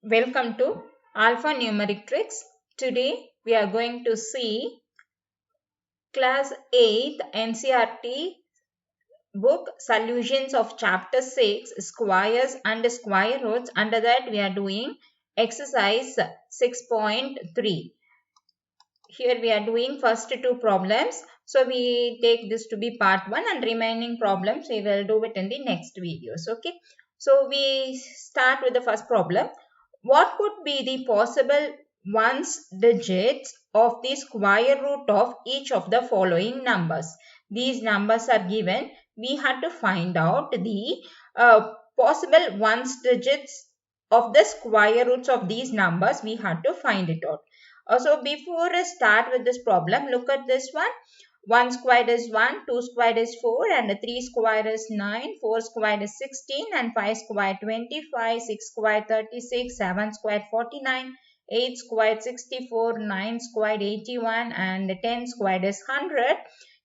Welcome to Alphanumerictricks. Today we are going to see Class 8 NCERT book Solutions of Chapter 6 Squares and Square Roots. Under that we are doing exercise 6.3. Here we are doing first two problems. So we take this to be part 1 and remaining problems we will do it in the next videos. Okay. So we start with the first problem. What could be the possible ones digits of the square root of each of the following numbers? These numbers are given. We had to find out the possible ones digits of the square roots of these numbers. We had to find it out. So before I start with this problem, look at this one. 1 squared is 1, 2 squared is 4, and 3 squared is 9, 4 squared is 16, and 5 squared 25, 6 squared 36, 7 squared 49, 8 squared 64, 9 squared 81, and 10 squared is 100.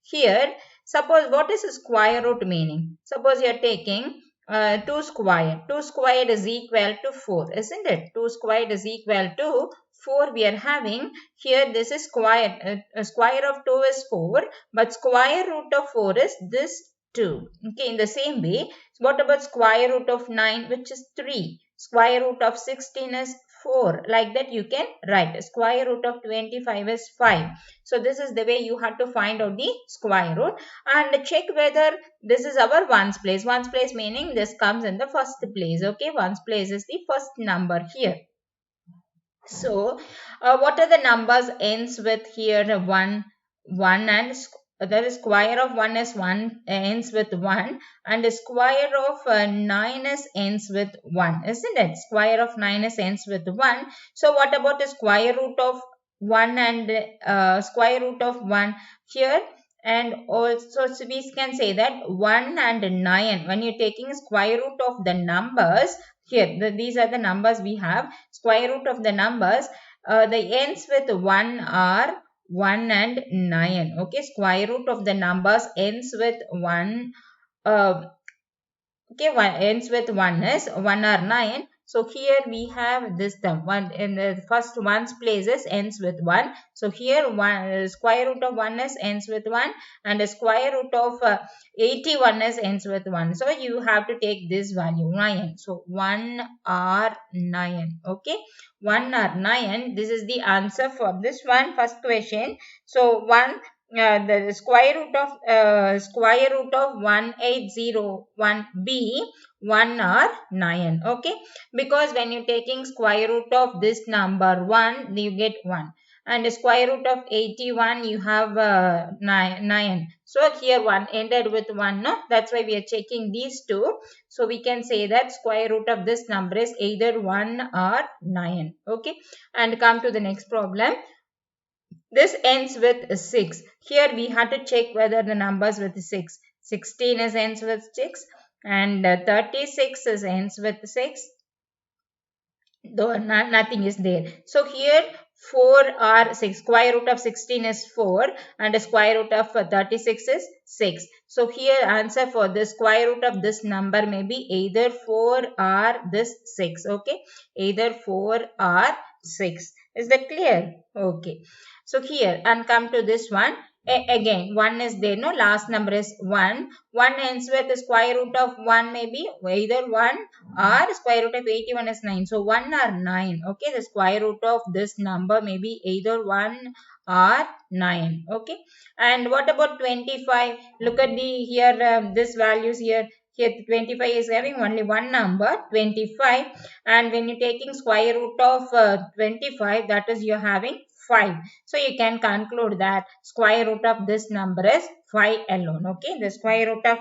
Here, suppose what is a square root meaning? Suppose you are taking 2 squared. 2 squared is equal to 4, isn't it? 2 squared is equal to 4 we are having. Here this is square. Square of 2 is 4, but square root of 4 is this 2. Okay, in the same way, what about square root of 9, which is 3? Square root of 16 is 4. Like that you can write. Square root of 25 is 5. So this is the way you have to find out the square root and check whether this is our ones place. Ones place meaning this comes in the first place. Okay, ones place is the first number here. So, what are the numbers ends with here 1 and that is square of 1 is 1 ends with 1 and the square of 9 is ends with 1, isn't it? Square of 9 is ends with 1. So, what about the square root of 1 and square root of 1 here? And also so we can say that 1 and 9 when you're taking square root of the numbers here, these are the numbers we have. Square root of the numbers, the ends with 1 are 1 and 9. Okay, square root of the numbers ends with 1. Ends with 1 is 1 or 9. So here we have this term. One in the first one's places ends with 1. So here square root of 1 is ends with 1 and the square root of 81 is ends with 1. So you have to take this value 9. So 1 or 9. Okay, 1 or 9. This is the answer for this one first question. So 1. The square root of 1801b 1 or 9. Okay, because when you're taking square root of this number 1 you get 1 and the square root of 81 you have 9. So here 1 ended with 1, no? That's why we are checking these two. So we can say that square root of this number is either 1 or 9. Okay, and come to the next problem. This ends with 6. Here we have to check whether the numbers with 6. 16 is ends with 6 and 36 is ends with 6. Though nothing is there. So here 4 or 6. Square root of 16 is 4 and the square root of 36 is 6. So here answer for the square root of this number may be either 4 or this 6. Okay, either 4 or 6. Is that clear? Okay. So here and come to this one. Again 1 is there, no? Last number is 1. 1 ends with the square root of 1 may be either 1 or square root of 81 is 9. So 1 or 9. Okay, the square root of this number may be either 1 or 9. Okay, and what about 25? Look at the here this values here. Here 25 is having only one number 25 and when you're taking square root of 25 that is you're having 5. So you can conclude that square root of this number is 5 alone. Okay, the square root of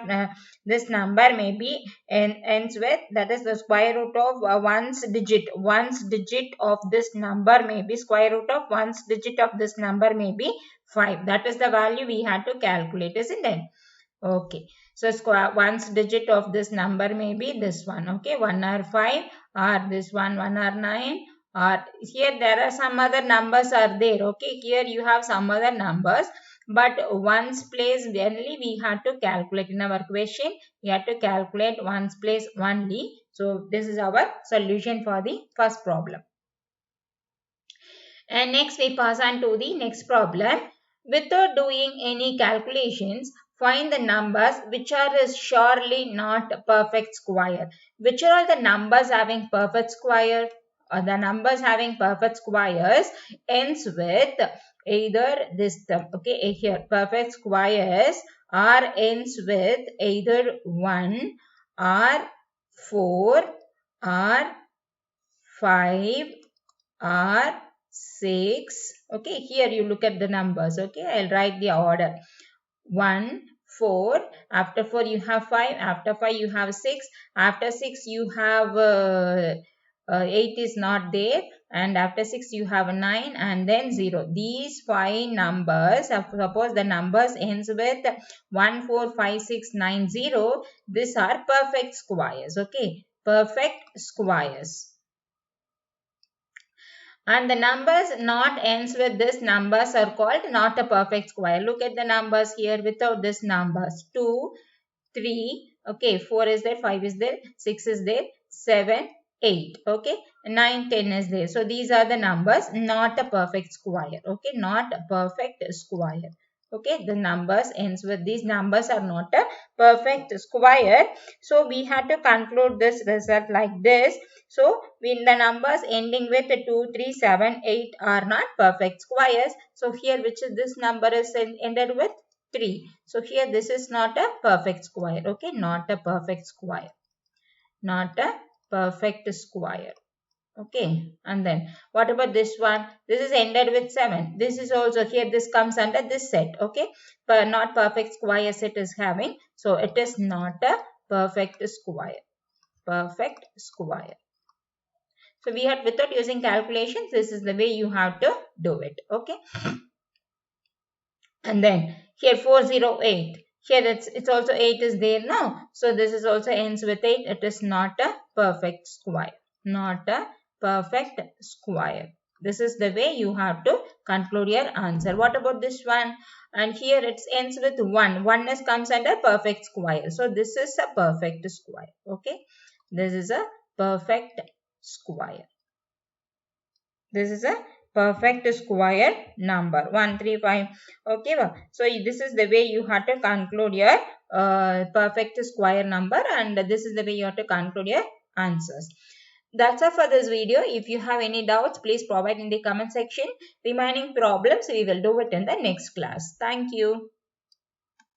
this number may be ends with that is the square root of one's digit. One's digit of this number may be square root of one's digit of this number may be 5. That is the value we had to calculate, isn't it? Okay, so one's digit of this number may be this one. Okay, 1 or 5 or this one 1 or 9. Or here there are some other numbers are there. Okay, here you have some other numbers but ones place only we had to calculate. In our question, we had to calculate ones place only. So this is our solution for the first problem. And next we pass on to the next problem. Without doing any calculations, find the numbers which are surely not perfect square. Which are all the numbers having perfect square? The numbers having perfect squares ends with either this term. Okay, here perfect squares are ends with either 1 or 4 or 5 or 6. Okay, here you look at the numbers. Okay, I'll write the order. 1, 4, after 4 you have 5, after 5 you have 6, after 6 you have 8 is not there, and after 6 you have 9, and then 0. These 5 numbers, suppose the numbers ends with 1, 4, 5, 6, 9, 0. These are perfect squares. Okay, perfect squares. And the numbers not ends with this numbers are called not a perfect square. Look at the numbers here without this numbers. 2, 3, okay, 4 is there, 5 is there, 6 is there, 7, 8, okay, 9, 10 is there. So these are the numbers not a perfect square. Okay, not a perfect square. Okay, the numbers ends with these numbers are not a perfect square. So we had to conclude this result like this. So when the numbers ending with 2, 3, 7, 8 are not perfect squares. So here which is this number is ended with 3. So here this is not a perfect square. Okay, not a perfect square. Not a perfect square. Okay, and then what about this one? This is ended with 7. This is also here, this comes under this set. Okay, but not perfect square set is having. So it is not a perfect square. Perfect square. So we had, without using calculations, this is the way you have to do it. Okay. And then here 408. Here it's also 8 is there now. So this is also ends with 8. It is not a perfect square. Not a perfect square. This is the way you have to conclude your answer. What about this one? And here it ends with 1. 1 comes under perfect square. So this is a perfect square. Okay. This is a perfect square. This is a perfect square number 135. Okay, so this is the way you have to conclude your perfect square number, and this is the way you have to conclude your answers. That's all for this video. If you have any doubts, please provide in the comment section. Remaining problems we will do it in the next class. Thank you.